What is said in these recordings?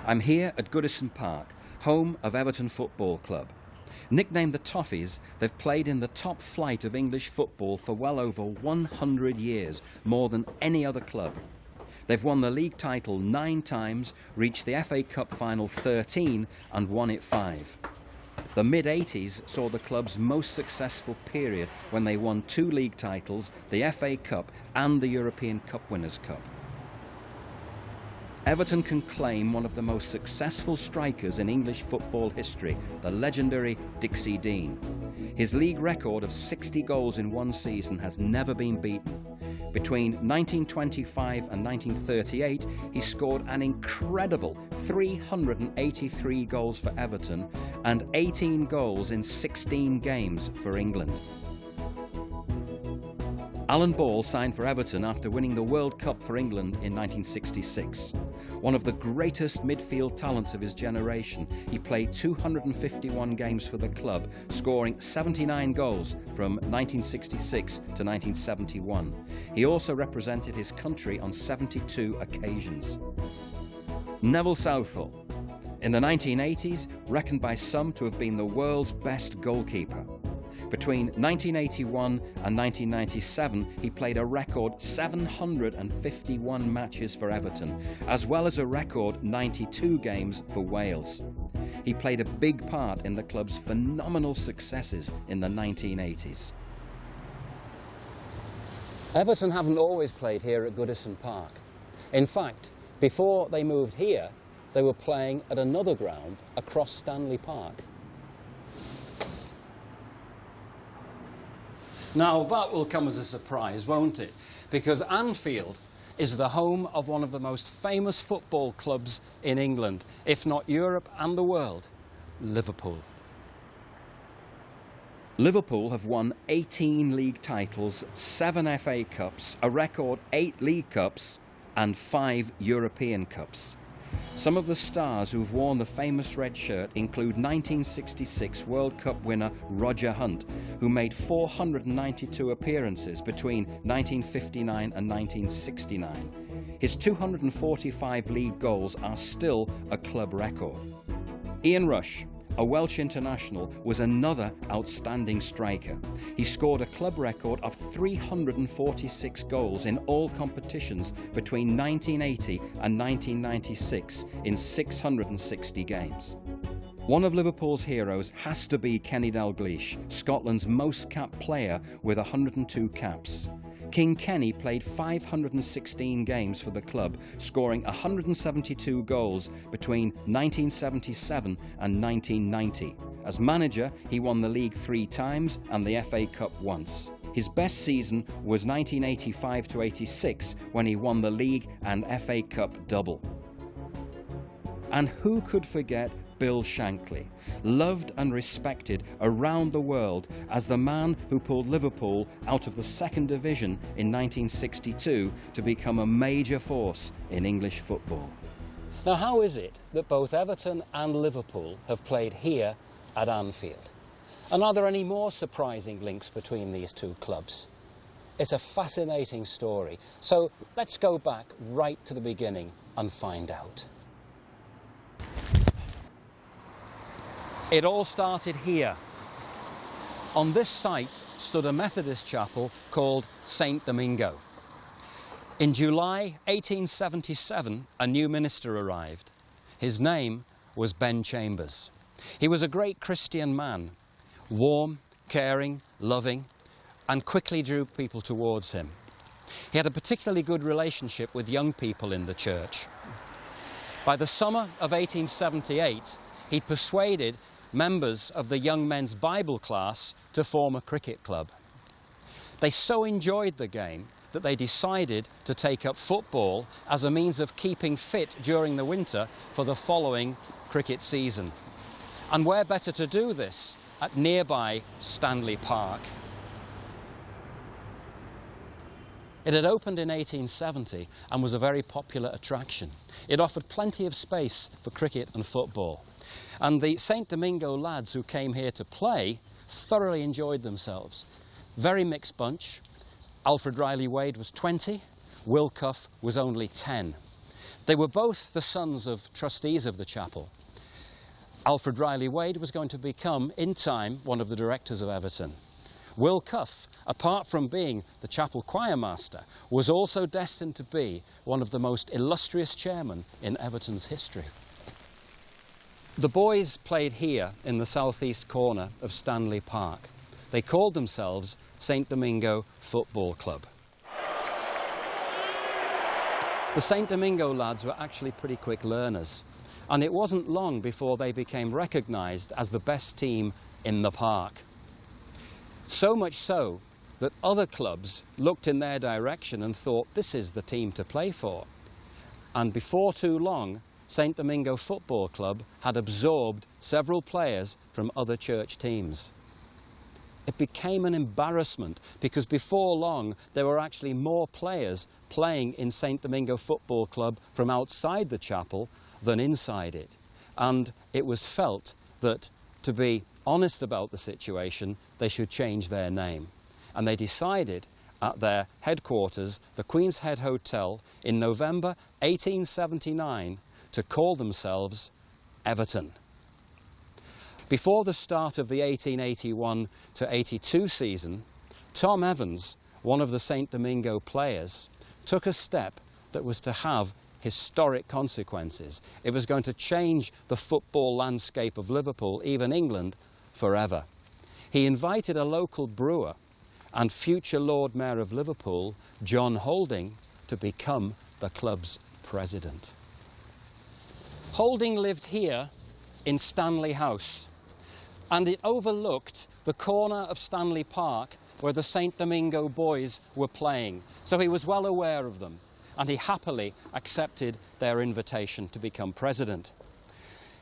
I'm here at Goodison Park, home of Everton Football Club. Nicknamed the Toffees, they've played in the top flight of English football for well over 100 years, more than any other club. They've won the league title 9 times, reached the FA Cup final 13 and won it 5. The mid-80s saw the club's most successful period when they won 2 league titles, the FA Cup and the European Cup Winners' Cup. Everton can claim one of the most successful strikers in English football history, the legendary Dixie Dean. His league record of 60 goals in one season has never been beaten. Between 1925 and 1938, he scored an incredible 383 goals for Everton and 18 goals in 16 games for England. Alan Ball signed for Everton after winning the World Cup for England in 1966. One of the greatest midfield talents of his generation, he played 251 games for the club, scoring 79 goals from 1966 to 1971. He also represented his country on 72 occasions. Neville Southall, in the 1980s, reckoned by some to have been the world's best goalkeeper. Between 1981 and 1997, he played a record 751 matches for Everton, as well as a record 92 games for Wales. He played a big part in the club's phenomenal successes in the 1980s. Everton haven't always played here at Goodison Park. In fact, before they moved here, they were playing at another ground across Stanley Park. Now that will come as a surprise, won't it? Because Anfield is the home of one of the most famous football clubs in England, if not Europe and the world, Liverpool. Liverpool have won 18 league titles, 7 FA Cups, a record 8 League Cups and 5 European Cups. Some of the stars who've worn the famous red shirt include 1966 World Cup winner Roger Hunt, who made 492 appearances between 1959 and 1969. His 245 league goals are still a club record. Ian Rush, a Welsh international, was another outstanding striker. He scored a club record of 346 goals in all competitions between 1980 and 1996 in 660 games. One of Liverpool's heroes has to be Kenny Dalglish, Scotland's most capped player with 102 caps. King Kenny played 516 games for the club, scoring 172 goals between 1977 and 1990. As manager, he won the league 3 times and the FA Cup once. His best season was 1985-86, when he won the league and FA Cup double. And who could forget Bill Shankly, loved and respected around the world as the man who pulled Liverpool out of the 2nd Division in 1962 to become a major force in English football. Now, how is it that both Everton and Liverpool have played here at Anfield? And are there any more surprising links between these two clubs? It's a fascinating story, so let's go back right to the beginning and find out. It all started here. On this site stood a Methodist chapel called St. Domingo. In July 1877, a new minister arrived. His name was Ben Chambers. He was a great Christian man, warm, caring, loving, and quickly drew people towards him. He had a particularly good relationship with young people in the church. By the summer of 1878, he persuaded members of the young men's Bible class to form a cricket club. They so enjoyed the game that they decided to take up football as a means of keeping fit during the winter for the following cricket season. And where better to do this at nearby Stanley Park. It had opened in 1870 and was a very popular attraction. It offered plenty of space for cricket and football. And the St. Domingo lads who came here to play thoroughly enjoyed themselves. Very mixed bunch. Alfred Riley Wade was 20, Will Cuff was only 10. They were both the sons of trustees of the chapel. Alfred Riley Wade was going to become, in time, one of the directors of Everton. Will Cuff, apart from being the chapel choir master, was also destined to be one of the most illustrious chairmen in Everton's history. The boys played here in the southeast corner of Stanley Park. They called themselves St. Domingo Football Club. The St. Domingo lads were actually pretty quick learners, and it wasn't long before they became recognised as the best team in the park. So much so that other clubs looked in their direction and thought, this is the team to play for. And before too long, St. Domingo Football Club had absorbed several players from other church teams. It became an embarrassment because before long there were actually more players playing in St. Domingo Football Club from outside the chapel than inside it. And it was felt that, to be honest about the situation, they should change their name. And they decided at their headquarters, the Queen's Head Hotel, in November 1879 to call themselves Everton. Before the start of the 1881 to 82 season, Tom Evans, one of the St. Domingo players, took a step that was to have historic consequences. It was going to change the football landscape of Liverpool, even England, forever. He invited a local brewer and future Lord Mayor of Liverpool, John Houlding, to become the club's president. Houlding lived here in Stanley House, and it overlooked the corner of Stanley Park where the St. Domingo boys were playing, so he was well aware of them, and he happily accepted their invitation to become president.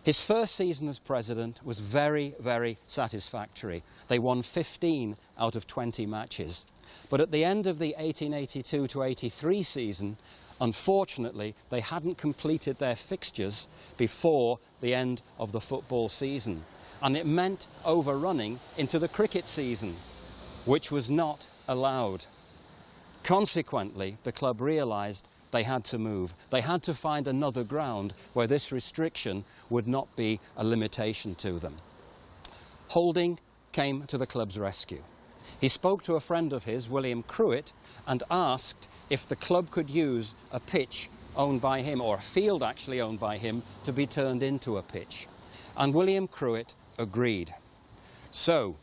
His first season as president was very, very satisfactory. They won 15 out of 20 matches. But at the end of the 1882 to 83 season, unfortunately, they hadn't completed their fixtures before the end of the football season. And it meant overrunning into the cricket season, which was not allowed. Consequently, the club realised they had to move. They had to find another ground where this restriction would not be a limitation to them. Houlding came to the club's rescue. He spoke to a friend of his, William Cruitt, and asked if the club could use a pitch owned by him, or a field actually owned by him, to be turned into a pitch. And William Cruitt agreed. So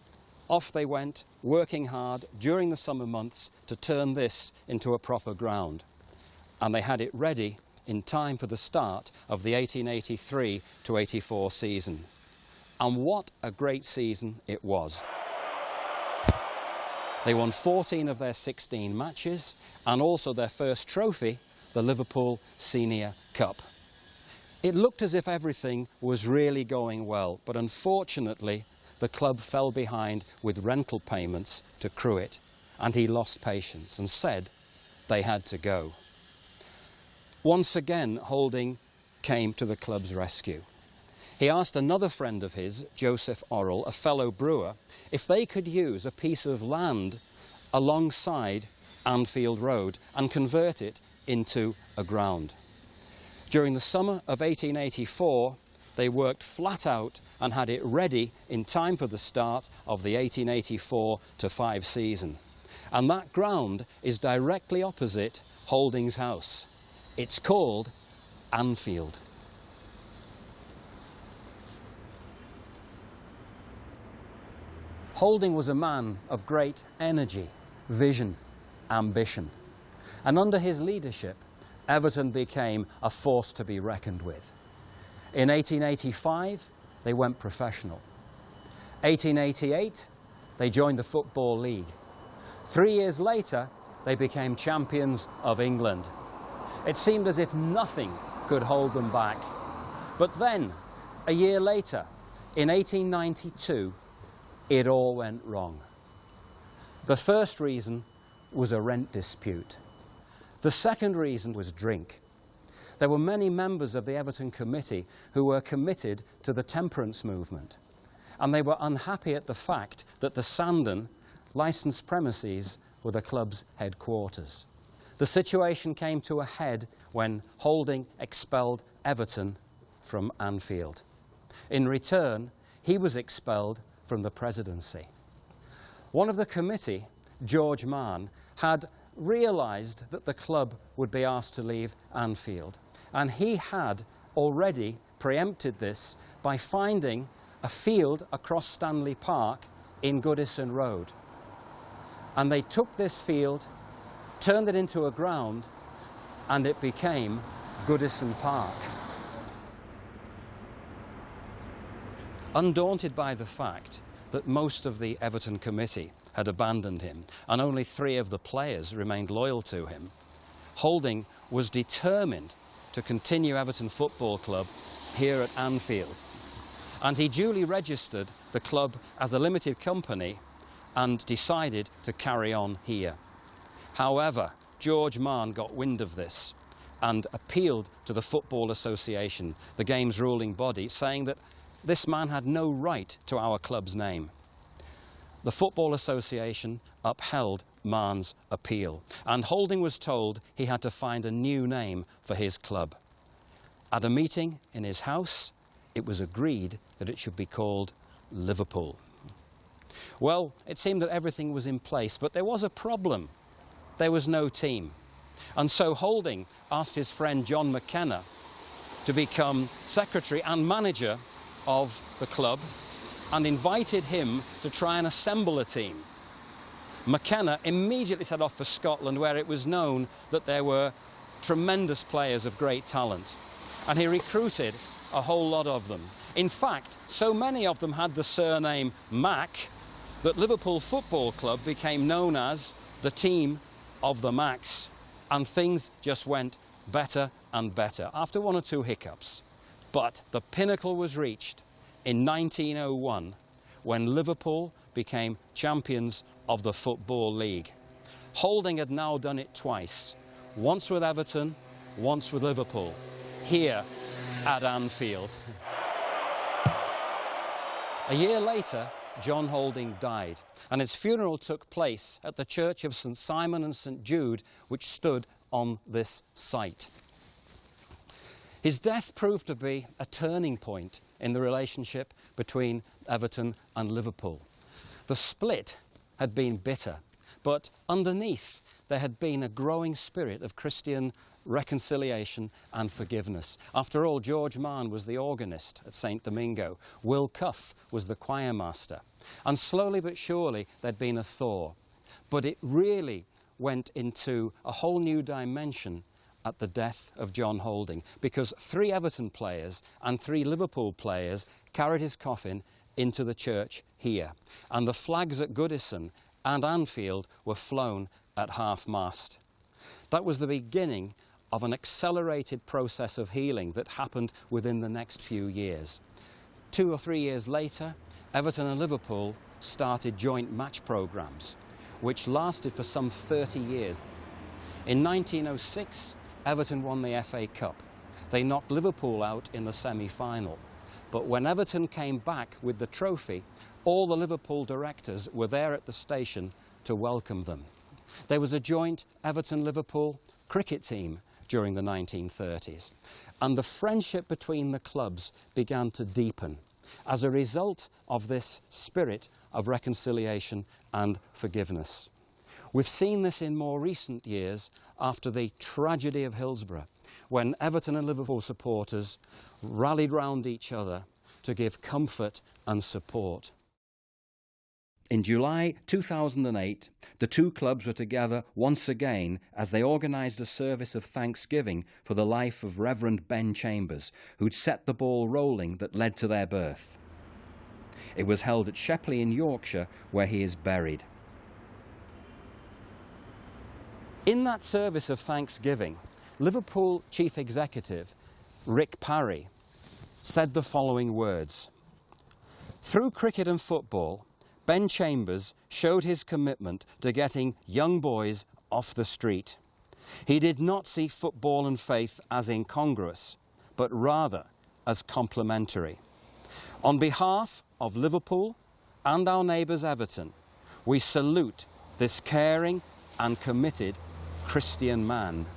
off they went, working hard during the summer months to turn this into a proper ground. And they had it ready in time for the start of the 1883 to 84 season. And what a great season it was. They won 14 of their 16 matches, and also their first trophy, the Liverpool Senior Cup. It looked as if everything was really going well, but unfortunately the club fell behind with rental payments to Cruitt, and he lost patience and said they had to go. Once again, Houlding came to the club's rescue. He asked another friend of his, Joseph Orrell, a fellow brewer, if they could use a piece of land alongside Anfield Road and convert it into a ground. During the summer of 1884, they worked flat out and had it ready in time for the start of the 1884 to 5 season. And that ground is directly opposite Houlding's house. It's called Anfield. Houlding was a man of great energy, vision, ambition. And under his leadership, Everton became a force to be reckoned with. In 1885, they went professional. 1888, they joined the Football League. 3 years later, they became champions of England. It seemed as if nothing could hold them back. But then, a year later, in 1892, it all went wrong. The first reason was a rent dispute. The second reason was drink. There were many members of the Everton committee who were committed to the temperance movement, and they were unhappy at the fact that the Sandon licensed premises were the club's headquarters. The situation came to a head when Houlding expelled Everton from Anfield. In return, he was expelled from the presidency. One of the committee, George Mann, had realised that the club would be asked to leave Anfield, and he had already preempted this by finding a field across Stanley Park in Goodison Road. And they took this field, turned it into a ground, and it became Goodison Park. Undaunted by the fact that most of the Everton committee had abandoned him and only 3 of the players remained loyal to him, Houlding was determined to continue Everton Football Club here at Anfield. And he duly registered the club as a limited company and decided to carry on here. However, George Mann got wind of this and appealed to the Football Association, the game's ruling body, saying that this man had no right to our club's name. The Football Association upheld Mann's appeal, and Houlding was told he had to find a new name for his club. At a meeting in his house, it was agreed that it should be called Liverpool. Well, it seemed that everything was in place, but there was a problem. There was no team. And so Houlding asked his friend John McKenna to become secretary and manager of the club and invited him to try and assemble a team. McKenna immediately set off for Scotland, where it was known that there were tremendous players of great talent, and he recruited a whole lot of them. In fact, so many of them had the surname Mac that Liverpool Football Club became known as the team of the Macs, and things just went better and better after 1 or 2 hiccups. But the pinnacle was reached in 1901 when Liverpool became champions of the Football League. Houlding had now done it twice, once with Everton, once with Liverpool, here at Anfield. A year later, John Houlding died, and his funeral took place at the Church of St Simon and St Jude, which stood on this site. His death proved to be a turning point in the relationship between Everton and Liverpool. The split had been bitter, but underneath there had been a growing spirit of Christian reconciliation and forgiveness. After all, George Mann was the organist at St Domingo. Will Cuff was the choir master. And slowly but surely there'd been a thaw. But it really went into a whole new dimension at the death of John Houlding, because 3 Everton players and 3 Liverpool players carried his coffin into the church here. And the flags at Goodison and Anfield were flown at half-mast. That was the beginning of an accelerated process of healing that happened within the next few years. 2 or 3 years later, Everton and Liverpool started joint match programmes, which lasted for some 30 years. In 1906, Everton won the FA Cup. They knocked Liverpool out in the semi-final. But when Everton came back with the trophy, all the Liverpool directors were there at the station to welcome them. There was a joint Everton-Liverpool cricket team during the 1930s, and the friendship between the clubs began to deepen as a result of this spirit of reconciliation and forgiveness. We've seen this in more recent years after the tragedy of Hillsborough, when Everton and Liverpool supporters rallied round each other to give comfort and support. In July 2008, the 2 clubs were together once again as they organised a service of thanksgiving for the life of Reverend Ben Chambers, who'd set the ball rolling that led to their birth. It was held at Shepley in Yorkshire, where he is buried. In that service of thanksgiving, Liverpool Chief Executive Rick Parry said the following words: "Through cricket and football, Ben Chambers showed his commitment to getting young boys off the street. He did not see football and faith as incongruous, but rather as complementary. On behalf of Liverpool and our neighbours Everton, we salute this caring and committed Christian man.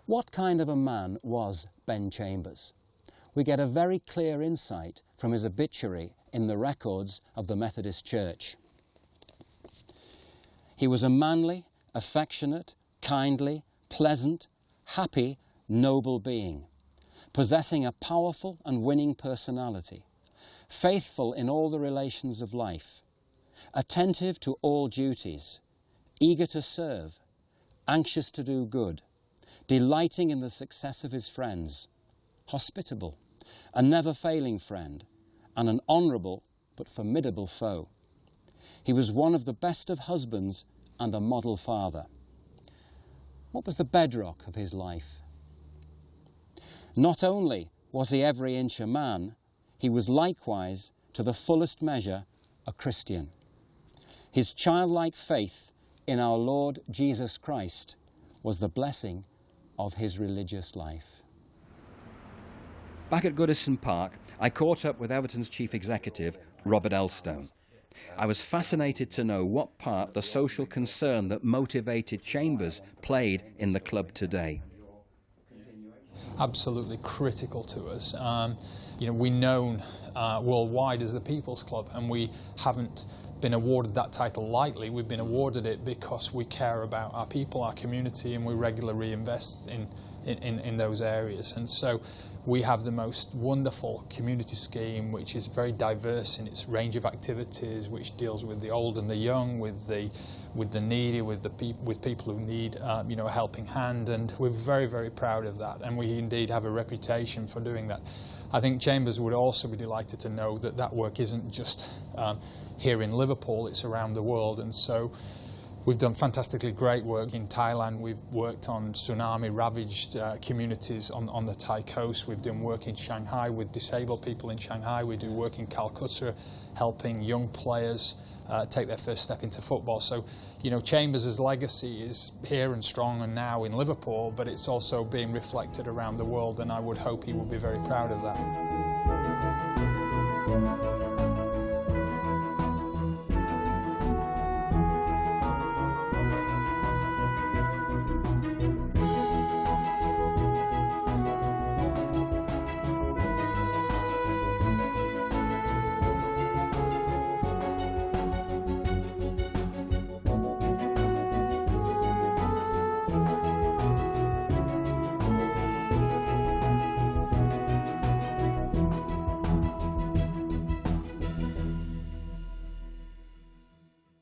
What kind of a man was Ben Chambers? We get a very clear insight from his obituary in the records of the Methodist Church. He was a manly, affectionate, kindly, pleasant, happy, noble being, possessing a powerful and winning personality, faithful in all the relations of life, attentive to all duties, eager to serve, anxious to do good, delighting in the success of his friends, hospitable, a never-failing friend, and an honourable but formidable foe. He was one of the best of husbands and a model father. What was the bedrock of his life? Not only was he every inch a man, he was likewise, to the fullest measure, a Christian. His childlike faith in our Lord Jesus Christ was the blessing of his religious life. Back at Goodison Park, I caught up with Everton's chief executive, Robert Elstone. I was fascinated to know what part the social concern that motivated Chambers played in the club today. Absolutely critical to us. We're known worldwide as the People's Club, and we haven't been awarded that title lightly. We've been awarded it because we care about our people, our community, and we regularly invest in those areas. And so we have the most wonderful community scheme, which is very diverse in its range of activities, which deals with the old and the young, with the needy, with people who need a helping hand, and we're very, very proud of that, and we indeed have a reputation for doing that. I think Chambers would also be delighted to know that that work isn't just here in Liverpool, it's around the world, and so we've done fantastically great work in Thailand. We've worked on tsunami-ravaged communities on the Thai coast. We've done work in Shanghai with disabled people in Shanghai. We do work in Calcutta, helping young players take their first step into football. So, Chambers' legacy is here and strong and now in Liverpool, but it's also being reflected around the world, and I would hope he would be very proud of that.